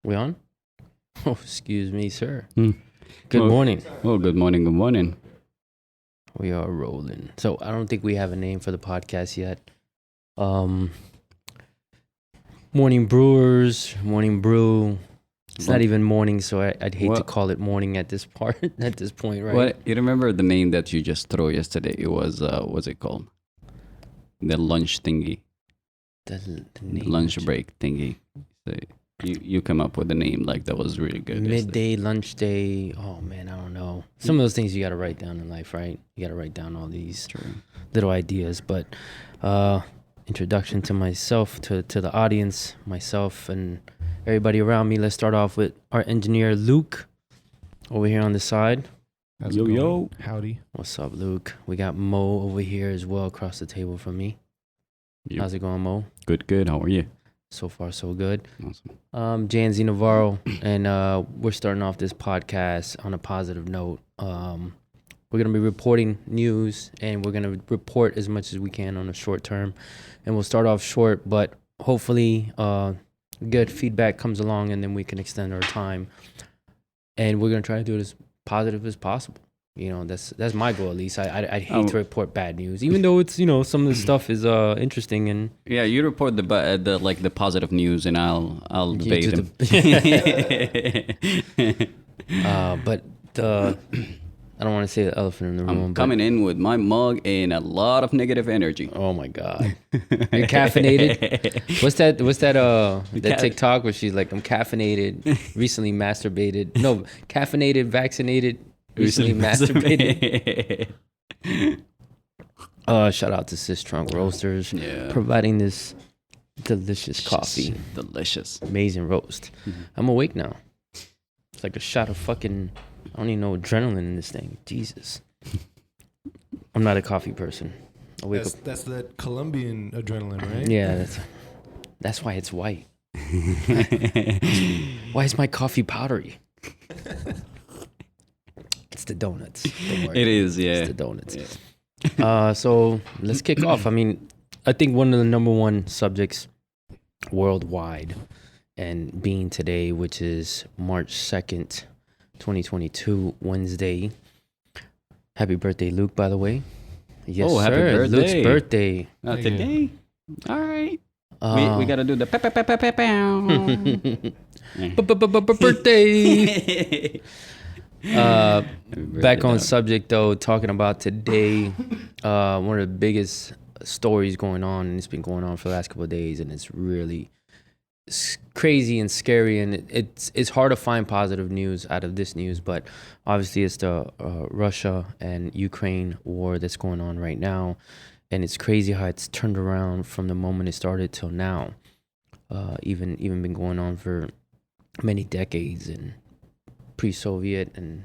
We on? Oh, excuse me, sir. Hmm. Good morning. Oh, good morning. Good morning. We are rolling. So I don't think we have a name for the podcast yet. Morning brewers, morning brew. It's not even morning, so I'd hate to call it morning at this part, at this point, right? What you remember the name that you just threw yesterday? It was what's it called? The lunch thingy, The the lunch break thingy. So you come up with a name like that was really good. Midday, lunch day. Oh man, I don't know. Some of those things you got to write down in life, right? You got to write down all these little ideas. But introduction to myself, to the audience, myself, and everybody around me. Let's start off with our engineer Luke over here on the side. How's it Yo, going? yo. Howdy. What's up, Luke? We got Mo over here as well across the table from me. Yep. How's it going, Mo? Good. How are you? So far, so good. Awesome. Janzi Navarro, and we're starting off this podcast on a positive note. We're going to be reporting news, and we're going to report as much as we can on a short term. And we'll start off short, but hopefully good feedback comes along, and then we can extend our time. And we're going to try to do it as positive as possible. You know, that's my goal, at least. I'd hate to report bad news, even though it's, some of the stuff is interesting and Yeah, you report the positive news, and I'll debate them. But I don't want to say the elephant in the room. I'm coming in with my mug and a lot of negative energy. Oh my God, you're caffeinated. What's that TikTok where she's like, I'm caffeinated, recently masturbated. No, caffeinated, vaccinated. Recently masturbated. Shout out to Sis Trunk Roasters, providing this delicious coffee. Delicious. Amazing roast. Mm-hmm. I'm awake now. It's like a shot of fucking, I don't even know, adrenaline in this thing. Jesus. I'm not a coffee person. I wake up. That's that Colombian adrenaline, right? Yeah, that's why it's white. Why is my coffee powdery? It's the donuts. Don't worry. It is, yeah. It's the donuts. Yeah. So let's kick off. I mean, I think one of the number one subjects worldwide, and being today, which is March 2nd, 2022, Wednesday. Happy birthday, Luke, by the way. Yes, Oh, happy sir. birthday. Luke's birthday. Not today. All right. We got to do the birthday. Back on subject though, talking about today, one of the biggest stories going on, and it's been going on for the last couple of days, and it's really crazy and scary, and it's hard to find positive news out of this news, but obviously it's the Russia and Ukraine war that's going on right now, and it's crazy how it's turned around from the moment it started till now, even been going on for many decades, and pre-Soviet and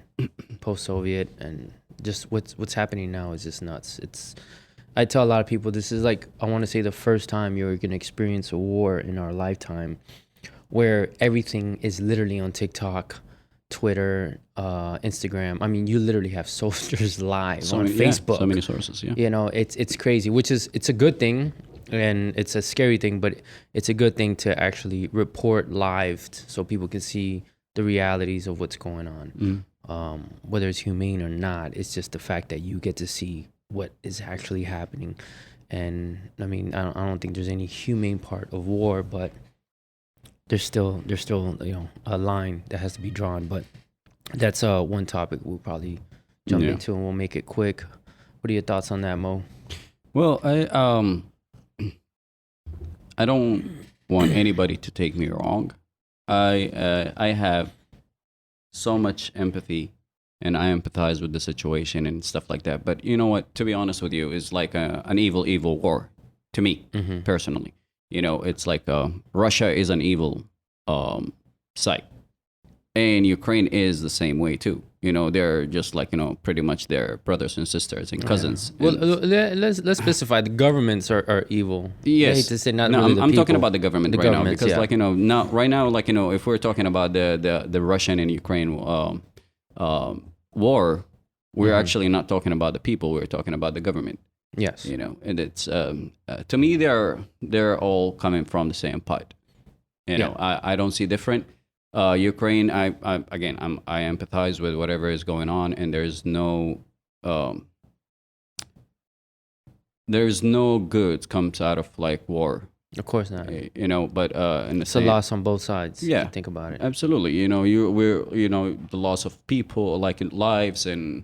post-Soviet, and just what's happening now is just nuts. I tell a lot of people, this is like, I want to say the first time you're going to experience a war in our lifetime where everything is literally on TikTok, Twitter, Instagram. I mean, you literally have soldiers live on Facebook. Yeah, so many sources, yeah. You know, it's crazy, which is, it's a good thing, and it's a scary thing, but it's a good thing to actually report live so people can see the realities of what's going on. Whether it's humane or not, it's just the fact that you get to see what is actually happening. And I mean, I don't think there's any humane part of war, but there's still a line that has to be drawn. But that's one topic we'll probably jump into, and we'll make it quick. What are your thoughts on that, Mo? Well, I don't want anybody to take me wrong. I have so much empathy, and I empathize with the situation and stuff like that. But you know what? To be honest with you, it's like an evil war to me, personally. You know, it's like Russia is an evil site, and Ukraine is the same way too. You know, they're just like, pretty much they're brothers and sisters and cousins. Well, let's specify the governments are evil. Yes. I hate to say not no, really I'm the talking people. about the government The right now, governments, because yeah. now right now, if we're talking about the Russian and Ukraine war, we're actually not talking about the people. We're talking about the government. Yes. And it's to me they're all coming from the same pot. I don't see different. Ukraine, I empathize with whatever is going on, and um, there's no good comes out of like war, Of course not. you know. But in the It's a same, loss on both sides. Yeah. If you think about it. absolutely, you know, the loss of people, like lives, and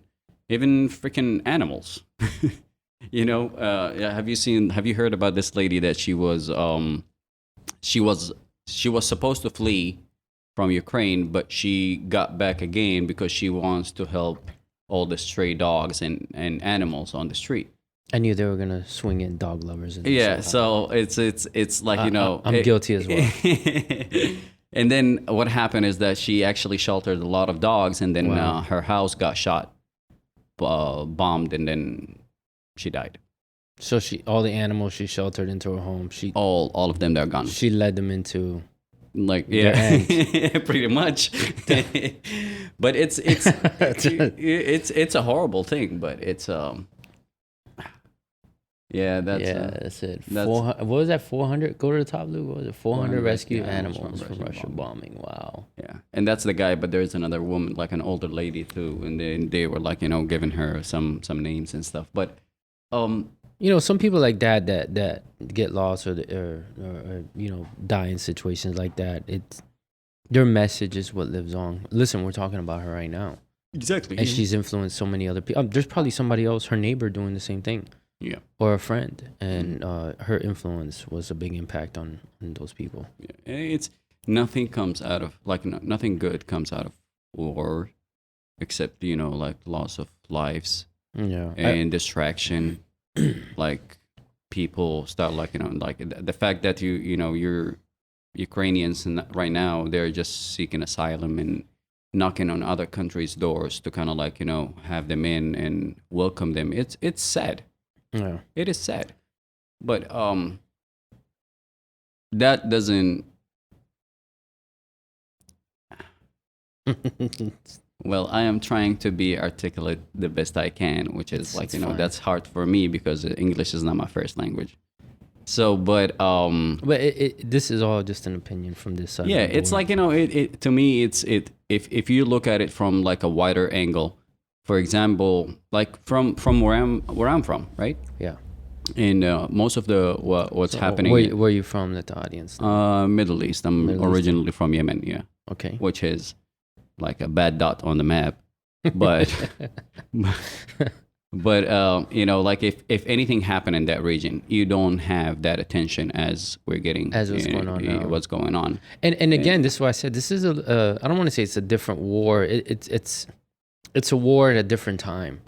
even freaking animals. You know, yeah, have you heard about this lady that she was supposed to flee from Ukraine, but she got back again because she wants to help all the stray dogs and animals on the street. I knew they were gonna swing in dog lovers. And Yeah, stuff. so it's like, you know, I'm guilty as well. And then what happened is that she actually sheltered a lot of dogs, and then Wow. her house got shot, bombed, and then she died. So all the animals she sheltered into her home. All of them, they're gone. She led them into. Like, Their yeah, pretty much. But it's a horrible thing, but it's yeah, that's it. that's- 400, what was that? 400. Go to the top, Luke. What was it? 400 rescue rescue animals animals from from Russian Russia bombing. Wow. yeah, and that's the guy. But there's another woman, like an older lady too, and they were like, you know, giving her some names and stuff. But You know, some people like that get lost or you know, die in situations like that. It's their message is what lives on. Listen, we're talking about her right now, exactly, and she's influenced so many other people. There's probably somebody else, her neighbor, doing the same thing. yeah. Or a friend, and her influence was a big impact on those people. Yeah, it's nothing comes out of like nothing good comes out of war, except, you know, like loss of lives Yeah, and distraction. Like people start, like, you know, like the fact that you know you're Ukrainians, and right now they're just seeking asylum and knocking on other countries' doors to kind of, like, you know, have them in and welcome them. It's sad. yeah. It is sad, but that doesn't. Well, I am trying to be articulate the best I can, which is like, It's you know, fine. that's hard for me because English is not my first language. So, but But this is all just an opinion from this side. yeah, of the it's board. like, you know, it to me, if you look at it from like a wider angle, for example, like from where I'm from, right? Yeah. And most of the what's So happening, Where you from? That the audience. Middle East. I'm Middle East. originally from Yemen, yeah, Okay. which is like a bad dot on the map, but but you know, like if anything happened in that region, you don't have that attention as we're getting, As what's going on now. what's going on. And again, this is why I said this is a. I don't want to say it's a different war. It's a war at a different time.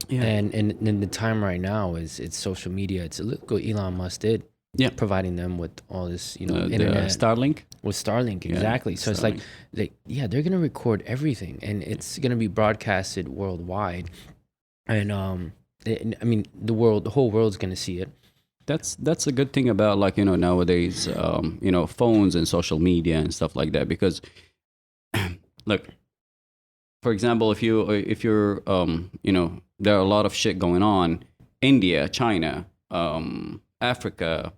Yeah. And the time right now is it's social media. It's look what Elon Musk did. Yeah. Providing them with all this, you know, The internet Starlink. with Starlink, exactly. So it's like, they're gonna record everything, and it's gonna be broadcasted worldwide, and I mean, the whole world's gonna see it. That's a good thing about, like, you know, nowadays, you know, phones and social media and stuff like that, because look, for example, if you're you know, there are a lot of shit going on, India, China, Africa,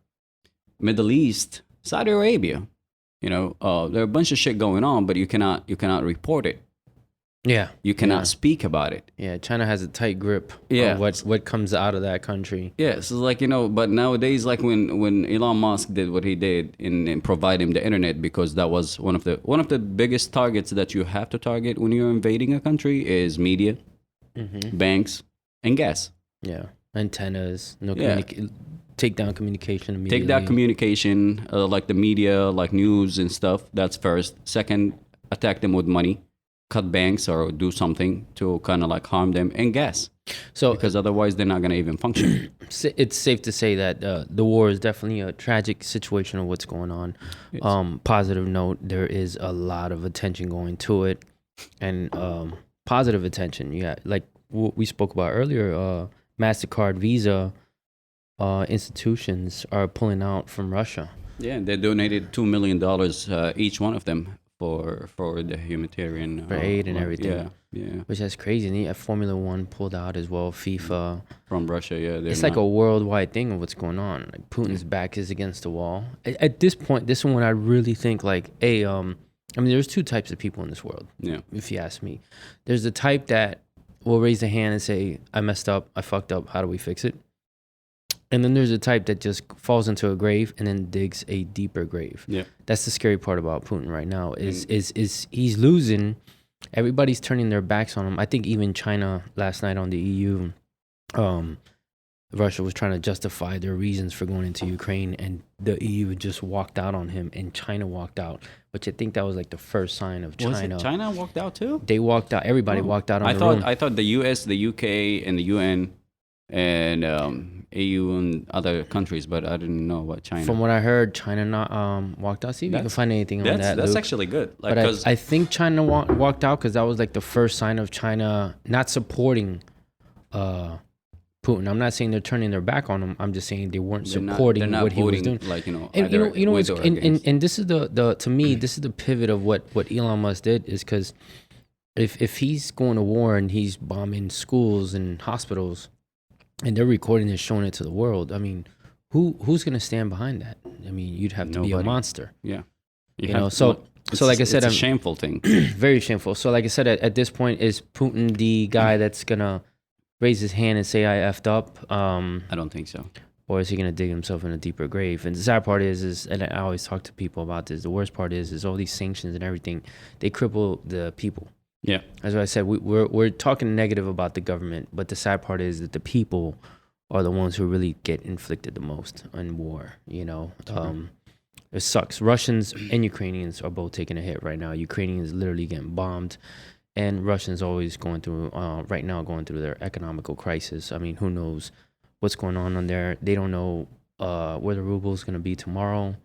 Middle East, Saudi Arabia, you know, there are a bunch of shit going on, but you cannot report it. Yeah, You cannot speak about it. yeah. China has a tight grip. Yeah. on what comes out of that country. Yeah, so like, you know, but nowadays, like when Elon Musk did what he did in providing the internet, because that was one of the biggest targets that you have to target when you're invading a country is media, banks, and gas. Yeah, antennas. No Yeah. take down communication immediately. Take that communication, like the media, like news and stuff. That's first. Second, attack them with money, cut banks, or do something to kind of like harm them, and gas. So Because otherwise they're not going to even function. it's safe to say that the war is definitely a tragic situation of what's going on. Positive note, there is a lot of attention going to it, and positive attention. Yeah, like what we spoke about earlier, MasterCard, Visa institutions are pulling out from Russia. Yeah, they donated $2 million each one of them for the humanitarian For aid and everything. Yeah, Which is crazy. And Formula One pulled out as well. FIFA. from Russia. Yeah, It's like a worldwide thing of what's going on. Like Putin's back is against the wall. At this point, this is when I really think like, hey, I mean, there's two types of people in this world. Yeah. If you ask me, there's the type that will raise a hand and say, I messed up, I fucked up, how do we fix it? And then there's a type that just falls into a grave and then digs a deeper grave. Yeah. That's the scary part about Putin right now is he's losing. Everybody's turning their backs on him. I think even China last night on the EU, Russia was trying to justify their reasons for going into Ukraine, and the EU just walked out on him, and China walked out, which I think that was like the first sign of China. Was it China walked out too? They walked out. Everybody walked out on the room. I thought the US, the UK, and the UN and AU and other countries, but I didn't know about China. From what I heard, China not walked out. See if you can find anything on that. That's Luke. actually good. Like, But I think China walked out because that was like the first sign of China not supporting Putin. I'm not saying they're turning their back on him. I'm just saying they weren't supporting what he was doing. Like, And against. and this is the to me this is the pivot of what Elon Musk did is because if he's going to war and he's bombing schools and hospitals and they're recording it, showing it to the world, I mean, who's gonna stand behind that? I mean, you'd have to be a monster. Yeah. So like I said, it's a shameful thing. Very shameful. So like I said, at this point, is Putin the guy that's gonna raise his hand and say I effed up? I don't think so. Or is he gonna dig himself in a deeper grave? And the sad part is, and I always talk to people about this. The worst part is all these sanctions and everything, they cripple the people. Yeah. As I said, we're talking negative about the government, but the sad part is that the people are the ones who really get inflicted the most in war. It sucks. Russians and Ukrainians are both taking a hit right now. Ukrainians literally getting bombed, and Russians always going through right now going through their economical crisis. I mean, who knows what's going on there? They don't know where the ruble is going to be tomorrow.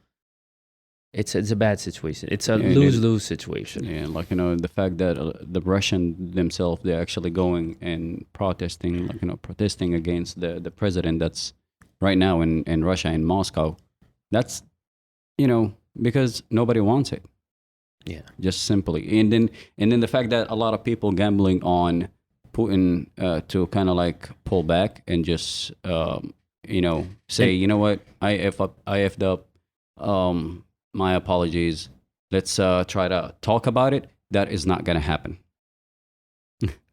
It's a bad situation. It's a lose-lose situation. Yeah, like, the fact that the Russian themselves, they're actually going and protesting, protesting against the president that's right now in Russia, in Moscow. That's, because nobody wants it. Yeah. Just simply. And then the fact that a lot of people gambling on Putin to kind of like pull back and just, say, you know what, I effed up. My apologies. Let's try to talk about it. That is not going to happen.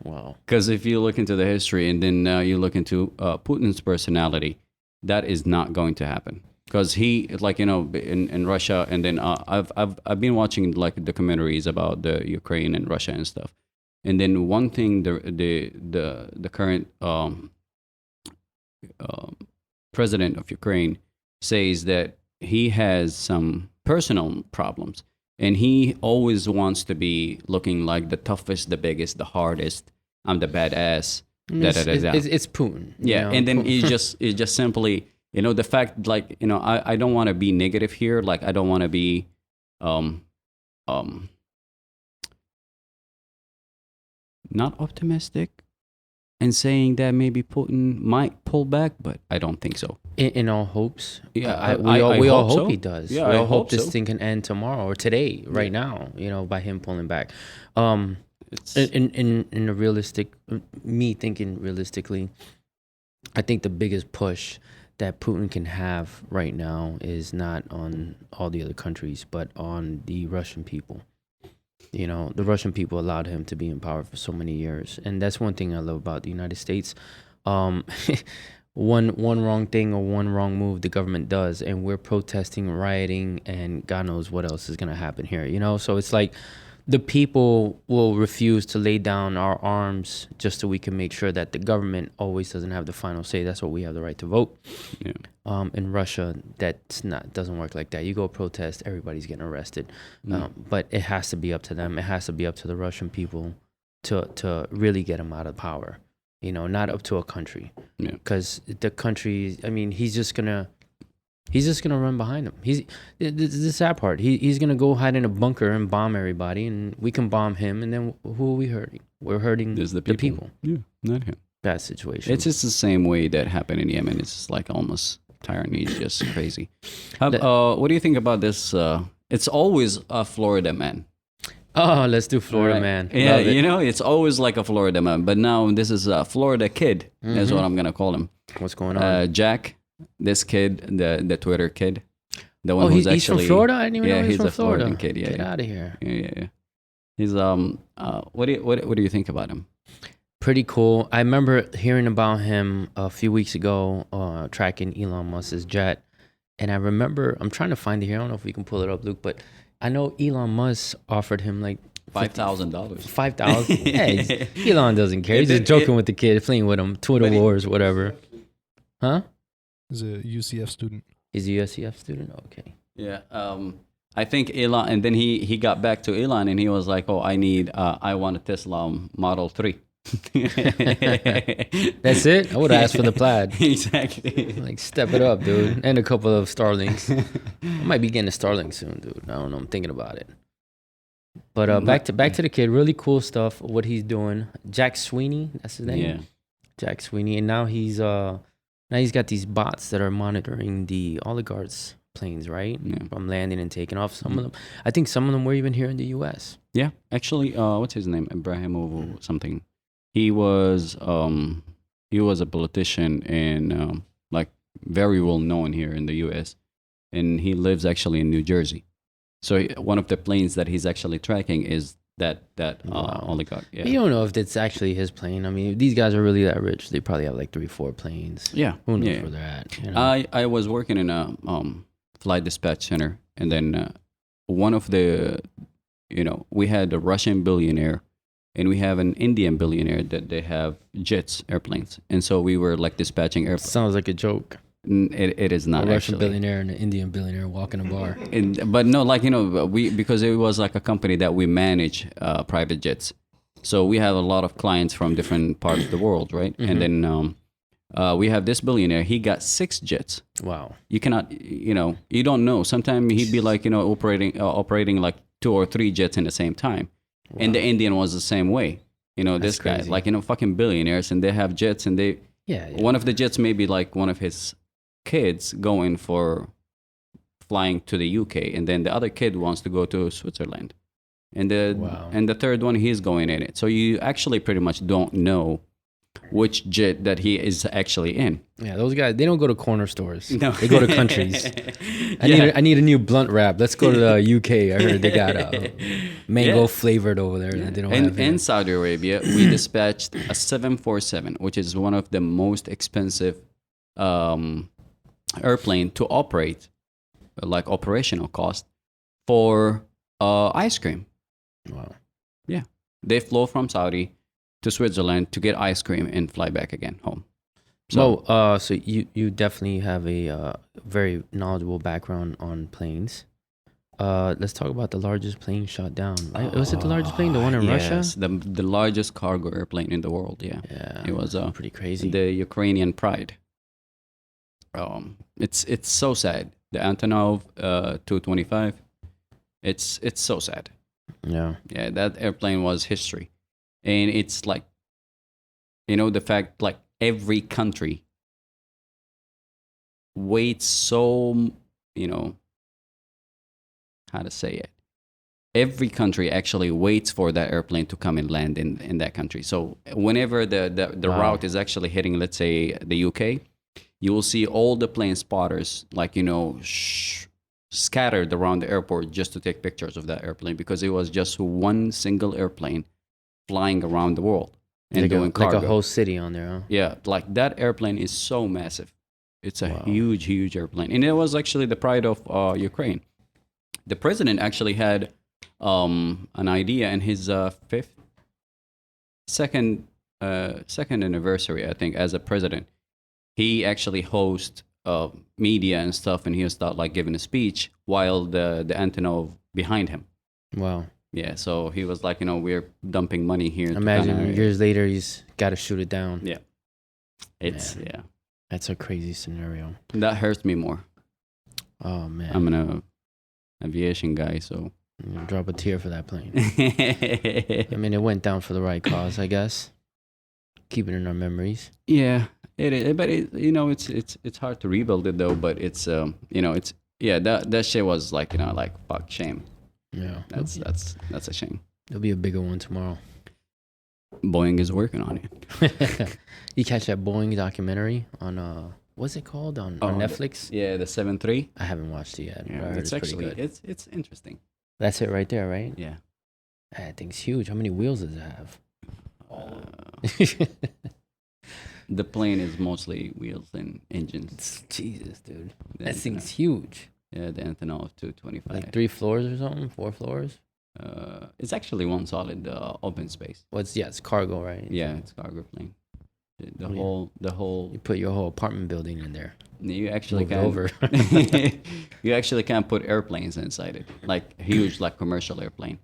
Wow. Because if you look into the history and then you look into Putin's personality, that is not going to happen. Because he, in Russia, and then I've been watching like documentaries about the Ukraine and Russia and stuff. And then one thing the current president of Ukraine says that he has some personal problems, and he always wants to be looking like the toughest, the biggest, the hardest. I'm the badass. It's Putin. Yeah, and then it's just simply, the fact, like, I don't want to be negative here. Like, I don't want to be, not optimistic, and saying that maybe Putin might pull back, but I don't think so. In all hopes, yeah, we all hope so. he does. Yeah, we all I hope hope this so. thing can end tomorrow or today, right now. By him pulling back. It's In a realistic, me thinking realistically, I think the biggest push that Putin can have right now is not on all the other countries, but on the Russian people. The Russian people allowed him to be in power for so many years, and that's one thing I love about the United States. One wrong thing or one wrong move the government does, and we're protesting, rioting, and God knows what else is gonna happen here. So it's like the people will refuse to lay down our arms just so we can make sure that the government always doesn't have the final say. That's what we have the right to vote. yeah. In Russia, doesn't work like that. You go protest, everybody's getting arrested. But it has to be up to them. It has to be up to the Russian people to really get him out of power. Not up to a country. Yeah. Because the country, I mean, he's just gonna run behind him. The sad part. He's gonna go hide in a bunker and bomb everybody, and we can bomb him. And then who are we hurting? We're hurting the people. Yeah, not him. Bad situation. It's just the same way that happened in Yemen. It's just like almost tyranny is just crazy. What do you think about this? It's always a Florida man. Oh, let's do Florida, Right. man. Yeah, Love it. it's always like a Florida man. But now this is a Florida kid. That's what I'm gonna call him. What's going on? Jack, this kid, the Twitter kid. The one Oh, who's he's from actually Florida. I didn't even know he was he's from a Florida. Floridian kid. Yeah, Get yeah. out of here. Yeah. He's what do you think about him? Pretty cool. I remember hearing about him a few weeks ago, tracking Elon Musk's jet. And I remember, I'm trying to find it here. I don't know if we can pull it up, Luke, but I know Elon Musk offered him like $5,000. $5,000. Hey, Elon doesn't care. He's just joking with the kid, playing with him, Twitter wars, whatever. Huh? He's a UCF student. He's a USCF student? Okay. Yeah. I think Elon, and then he got back to Elon, and he was like, "Oh, I want a Tesla Model 3." That's it? I would have asked for the plaid. Exactly. Like, step it up, dude. And a couple of Starlinks. I might be getting a Starlink soon, dude. I don't know. I'm thinking about it. But back to the kid. Really cool stuff. What he's doing. Jack Sweeney. That's his name. Yeah. Jack Sweeney. And now he's got these bots that are monitoring the oligarchs' planes, right? Yeah. From landing and taking off. Some of them. I think some of them were even here in the U.S. Yeah. Actually, what's his name? Ibrahimov something. He was a politician and like very well known here in the U.S. and he lives actually in New Jersey. So one of the planes that he's actually tracking is that oligarch. Yeah. You don't know if it's actually his plane. I mean, if these guys are really that rich, they probably have like 3-4 planes. Yeah. Who knows Yeah. where they're at? You know? I was working in a flight dispatch center, and then one of the, we had a Russian billionaire, and we have an Indian billionaire that they have jets, airplanes, and so we were like dispatching airplanes. Sounds like a joke. It is not A Russian actually. billionaire and an Indian billionaire walking a bar. But no, like because it was like a company that we manage private jets, so we have a lot of clients from different parts of the world, right? Mm-hmm. And then we have this billionaire. He got 6 jets. Wow. You cannot, you don't know. Sometimes he'd be like, operating like 2 or 3 jets in the same time. Wow. And the Indian was the same way. This guy, crazy. like, fucking billionaires, and they have jets, and Yeah. one of the jets may be like one of his kids going for flying to the UK, and then the other kid wants to go to Switzerland. And the third one, he's going in it. So you actually pretty much don't know which jet that he is actually in. Yeah, those guys, they don't go to corner stores. No. They go to countries. I need a new blunt wrap. Let's go to the UK. I heard they got mango flavored over there. That they don't have in Saudi Arabia, we dispatched a 747, which is one of the most expensive airplane to operate, like operational cost, for ice cream. Wow. Yeah. They flew from Saudi to Switzerland to get ice cream and fly back again home. So, so you definitely have a very knowledgeable background on planes. Let's talk about the largest plane shot down. Right? Was it the largest plane, the one in Russia? Yes, the largest cargo airplane in the world. Yeah, Yeah, it was pretty crazy. the Ukrainian Pride. It's so sad. The Antonov 225. It's so sad. Yeah. Yeah, that airplane was history, and it's like, the fact like every country waits so, how to say it. Every country actually waits for that airplane to come and land in that country. So whenever the Wow. route is actually hitting, let's say, the UK, you will see all the plane spotters, like, scattered around the airport just to take pictures of that airplane, because it was just one single airplane flying around the world and doing cargo. Like a whole city on there, huh? Yeah, like that airplane is so massive. It's a Wow. huge airplane. And it was actually the pride of Ukraine. The president actually had an idea in his second anniversary, I think, as a president. He actually hosts media and stuff, and he was start like giving a speech while the Antonov behind him. Wow. Yeah, so he was like, we're dumping money here. to Imagine kinda- years later, he's got to shoot it down. Yeah. It's, Man. yeah. That's a crazy scenario. That hurts me more. Oh, man. I'm an aviation guy, so. Drop a tear for that plane. Yeah, I mean, it went down for the right cause, I guess. Keep it in our memories. it is. But it's hard to rebuild it though. But it's that shit was like like fuck, shame. Yeah. That's a shame. There'll be a bigger one tomorrow. Boeing is working on it. You catch that Boeing documentary on what's it called on Netflix? The 7-3. I haven't watched it yet. Yeah, But I heard it's pretty actually good. it's interesting. That's it right there, right? Yeah. That thing's huge. How many wheels does it have? The plane is mostly wheels and engines. Jesus, dude. The That thing's Antonov- huge. Yeah, the Antonov of 225. Like 3 floors or something? 4 floors? It's actually one solid open space. It's cargo, right? Yeah, it's cargo plane. The Oh, yeah. whole You put your whole apartment building in there. you actually Move it can over. you actually can't put airplanes inside it, like huge, like commercial airplane.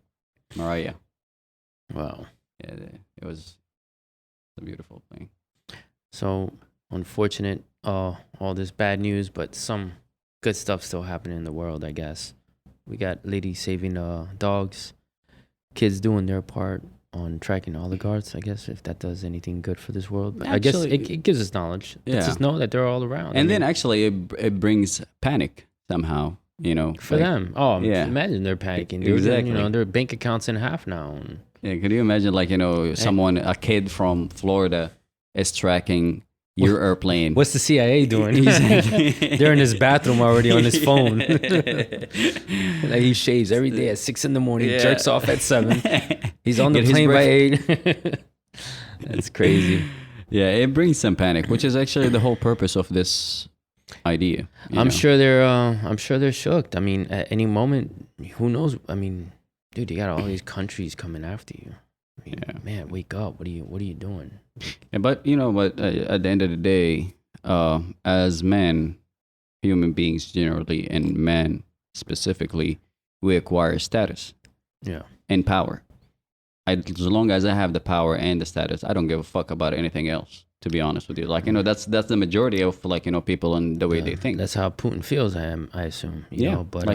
Mariah, Wow. yeah, it was a beautiful plane. So unfortunate, all this bad news, but some good stuff still happening in the world, I guess. We got ladies saving dogs, kids doing their part on tracking oligarchs, I guess, if that does anything good for this world. But I guess Actually, it gives us knowledge. yeah. Lets us know that they're all around. And then actually it brings panic somehow, for like, them. yeah. Imagine they're panicking. Dude. Exactly. Their bank accounts in half now. And Yeah, could you imagine, like, a kid from Florida is tracking your airplane? what's the CIA doing? They're in his bathroom already on his phone. Like he shaves every day at 6 a.m, Yeah. jerks off at 7. He's on the Get his plane by breath- 8. That's crazy. Yeah, it brings some panic, which is actually the whole purpose of this idea. I'm sure they're shocked. I mean, at any moment, who knows? I mean, dude, you got all these countries coming after you. I mean, Yeah. man, wake up. What are you doing? Yeah, but at the end of the day, as men, human beings generally, and men specifically, we acquire status Yeah. and power. As long as I have the power and the status, I don't give a fuck about anything else. To be honest with you, like, that's the majority of, like, people and the way they think. That's how Putin feels. I assume. You know, but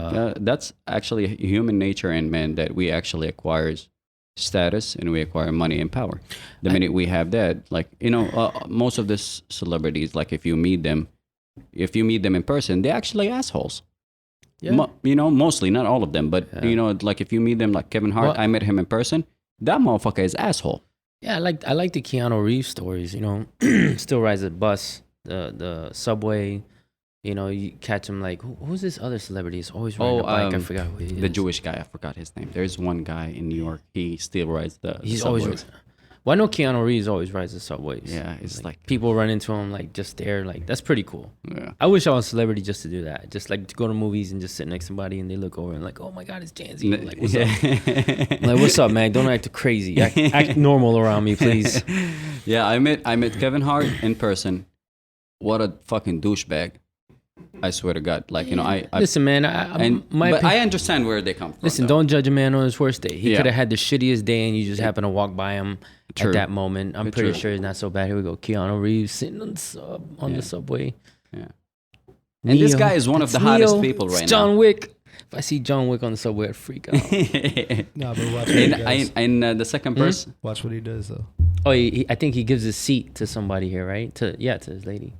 that's actually human nature in men, that we actually acquires status and we acquire money and power. The minute we have that, like, most of these celebrities, like, if you meet them in person, they're actually assholes. yeah. Mostly, not all of them, but like, if you meet them, like Kevin Hart, Well- I met him in person. That motherfucker is asshole. Yeah, I like the Keanu Reeves stories. Still rides the bus, the subway. You catch him like who's this other celebrity? He's always riding a bike. I forgot who he is. The Jewish guy, I forgot his name. There's one guy in New York. He still rides the He's subways. always. Well, I know Keanu Reeves always rides the subways. Yeah, it's like people run into him like just there. Like that's pretty cool. yeah. I wish I was a celebrity just to do that. Just like to go to movies and just sit next to somebody and they look over and like, oh my God, it's Janzi. I'm like, what's up? I'm like, what's up, man? Don't act crazy. Act normal around me, please. Yeah, I met Kevin Hart in person. What a fucking douchebag! I swear to God, like, I Listen, man. but I understand where they come from. Listen, though. don't judge a man on his worst day. He Yeah. could have had the shittiest day and you just happen to walk by him True. at that moment. I'm pretty True. sure it's not so bad. Here we go. Keanu Reeves sitting on Yeah. the subway. Yeah. And this guy is one of That's the hottest Neo. people It's right John now. Wick. If I see John Wick on the subway, I'd freak out. Nah, but watch what he does. and the second person, Watch what he does, though. Oh, I think he gives his seat to somebody here, right? To his lady.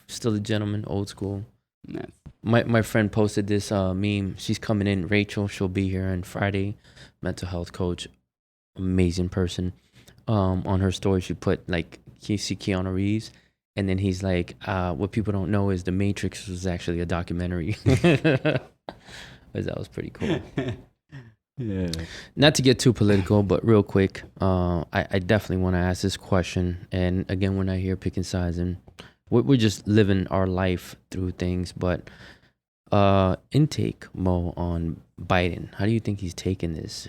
Still a gentleman, old school. nah, My friend posted this meme. She's coming in. Rachel, she'll be here on Friday. Mental health coach, amazing person. On her story, she put like, can you see Keanu Reeves? And then he's like, what people don't know is The Matrix was actually a documentary. That was pretty cool. yeah. Not to get too political, but real quick, I definitely want to ask this question. And again, we're not here picking sides, and we're just living our life through things. But intake, Mo, on Biden. How do you think he's taking this?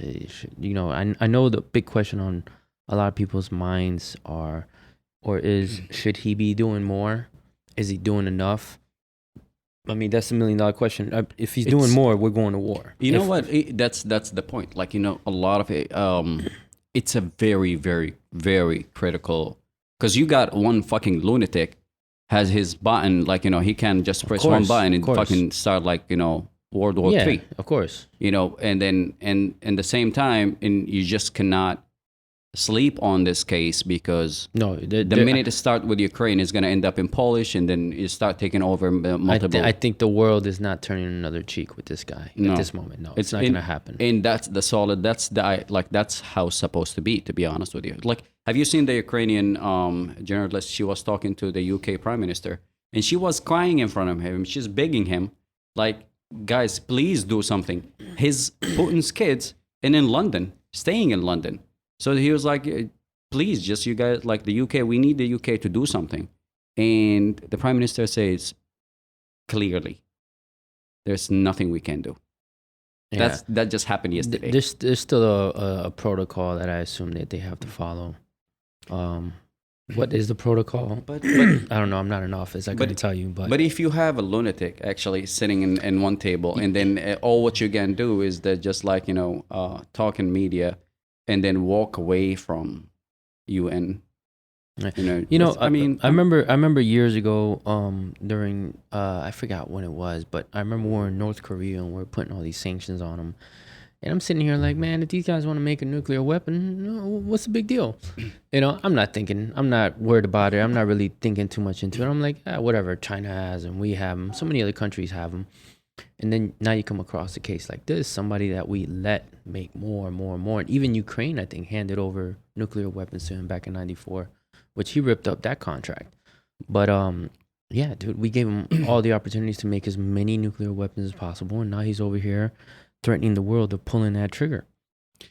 I know the big question on a lot of people's minds is should he be doing more? Is he doing enough? I mean, that's $1 million question. If he's doing more, we're going to war. You know what? That's the point. Like, a lot of it. It's a very, very, very critical, because you got one fucking lunatic has his button, like, he can just press one button and fucking start, like, World War III. Of course. And then and the same time, and you just cannot sleep on this case, because No, the minute it start with Ukraine, it's going to end up in Polish, and then you start taking over multiple. I think the world is not turning another cheek with this guy No. at this moment. No, it's not going to happen. And that's the solid. That's how it's supposed to be. To be honest with you, like, have you seen the Ukrainian journalist? She was talking to the UK Prime Minister, And she was crying in front of him. She's begging him, like, guys, please do something. Putin's kids in London, staying in London. So he was like, please, just you guys, like the UK, we need the UK to do something. And the Prime Minister says, clearly, there's nothing we can do. Yeah. That just happened yesterday. There's still a protocol that I assume that they have to follow. What is the protocol? But I don't know. I'm not in office. I couldn't tell you. But if you have a lunatic actually sitting in one table, and then all what you can do is that just like, talk in media, and then walk away from UN. I mean, I remember years ago, during I forgot when it was, but I remember we were in North Korea and we we're putting all these sanctions on them. And I'm sitting here like, man, if these guys want to make a nuclear weapon, what's the big deal? I'm not worried about it. I'm not really thinking too much into it. I'm like, whatever, China has them, we have them, so many other countries have them. And then now you come across a case like this, somebody that we let make more and more and more. And even Ukraine, I think, handed over nuclear weapons to him back in '94, which he ripped up that contract. But yeah, dude, we gave him all the opportunities to make as many nuclear weapons as possible. And now he's over here threatening the world of pulling that trigger,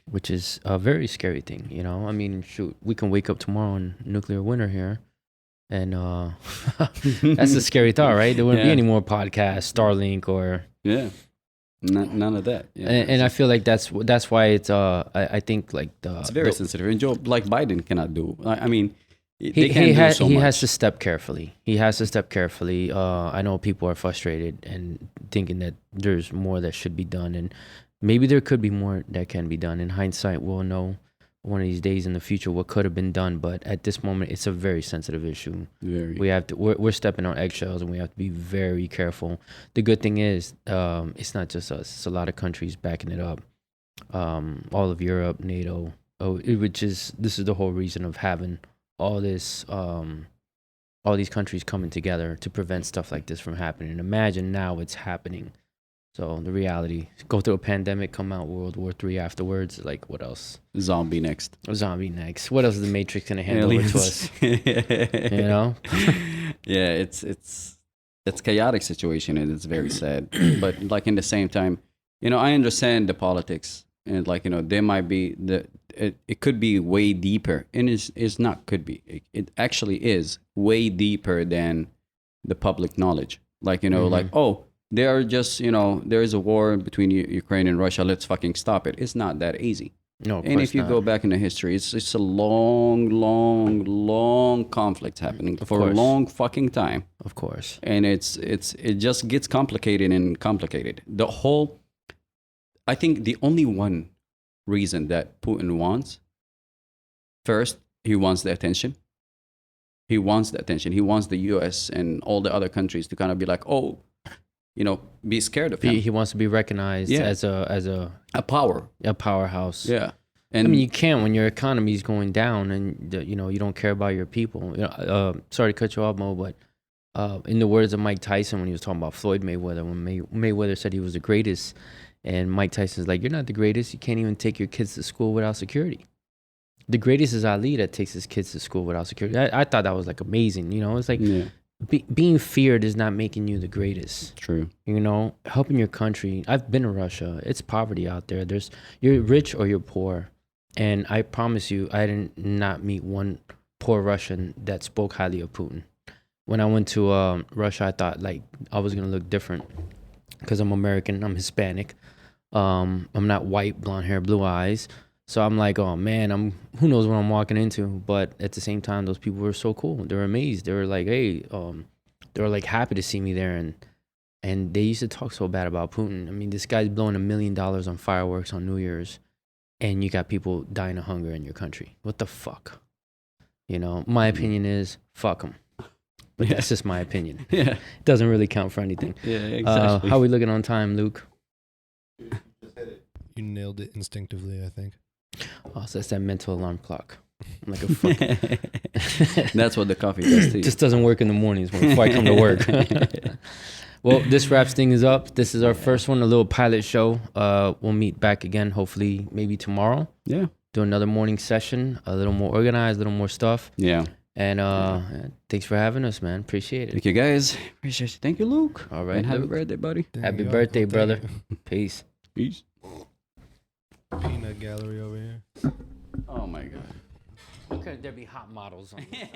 which is a very scary thing, I mean, shoot, we can wake up tomorrow in nuclear winter here, and that's a scary thought, right? There wouldn't be any more podcasts, Starlink, or none of that. Yeah, and I feel like that's why it's I think like it's very sensitive. And Joe, like Biden cannot do. I mean, he has to step carefully. I know people are frustrated and thinking that there's more that should be done, and maybe there could be more that can be done. In hindsight, we'll know one of these days in the future what could have been done, but at this moment, it's a very sensitive issue. We're stepping on eggshells, and we have to be very careful. The good thing is, it's not just us; it's a lot of countries backing it up. All of Europe, NATO, this is the whole reason of having all these countries coming together to prevent stuff like this from happening. And imagine now it's happening. So the reality, go through a pandemic, come out World War III afterwards. Like, what else? Zombie next. What else is the Matrix gonna hand over to us? Yeah, it's chaotic situation, and it's very sad. But like in the same time, I understand the politics, and like there might be it could be way deeper, and it's not could be. It actually is way deeper than the public knowledge. Like like, oh, they are just there is a war between Ukraine and Russia. Let's fucking stop it. It's not that easy. No, and if you go back in the history, it's a long conflict happening for a long fucking time. Of course. And it just gets complicated and complicated. I think the only one reason that Putin wants, first, he wants the attention. He wants the US and all the other countries to kind of be like, oh, be scared of him. He wants to be recognized as a powerhouse. Yeah. And I mean, you can't when your economy is going down and you don't care about your people. Sorry to cut you off, Mo, but in the words of Mike Tyson when he was talking about Floyd Mayweather, when Mayweather said he was the greatest, and Mike Tyson's like, you're not the greatest. You can't even take your kids to school without security. The greatest is Ali that takes his kids to school without security. I thought that was like amazing. It's like being feared is not making you the greatest. True. Helping your country. I've been to Russia. It's poverty out there. You're rich or you're poor. And I promise you, I did not meet one poor Russian that spoke highly of Putin. When I went to Russia, I thought like I was going to look different because I'm American, I'm Hispanic. I'm not white, blonde hair, blue eyes. So I'm like, oh man, who knows what I'm walking into? But at the same time, those people were so cool. They were amazed. They were like, hey, they were like happy to see me there. And they used to talk so bad about Putin. I mean, this guy's blowing $1 million on fireworks on New Year's, and you got people dying of hunger in your country. What the fuck? My opinion is fuck them. But that's just my opinion. Yeah. It doesn't really count for anything. Yeah, exactly. How are we looking on time, Luke? You nailed it instinctively, I think. Oh, so that's that mental alarm clock. I'm like a fuck. That's what the coffee does to you. Just doesn't work in the mornings before I come to work. Well, this wraps things up. This is our first one, a little pilot show. We'll meet back again, hopefully, maybe tomorrow. Yeah. Do another morning session, a little more organized, a little more stuff. Yeah. And thanks for having us, man. Appreciate it. Thank you, guys. Appreciate you. Thank you, Luke. All right, And happy Luke. birthday, buddy. Happy Thank you. birthday, Thank brother. you. Peace. Peace. Peanut gallery over here. Oh my God. How could there be hot models on this?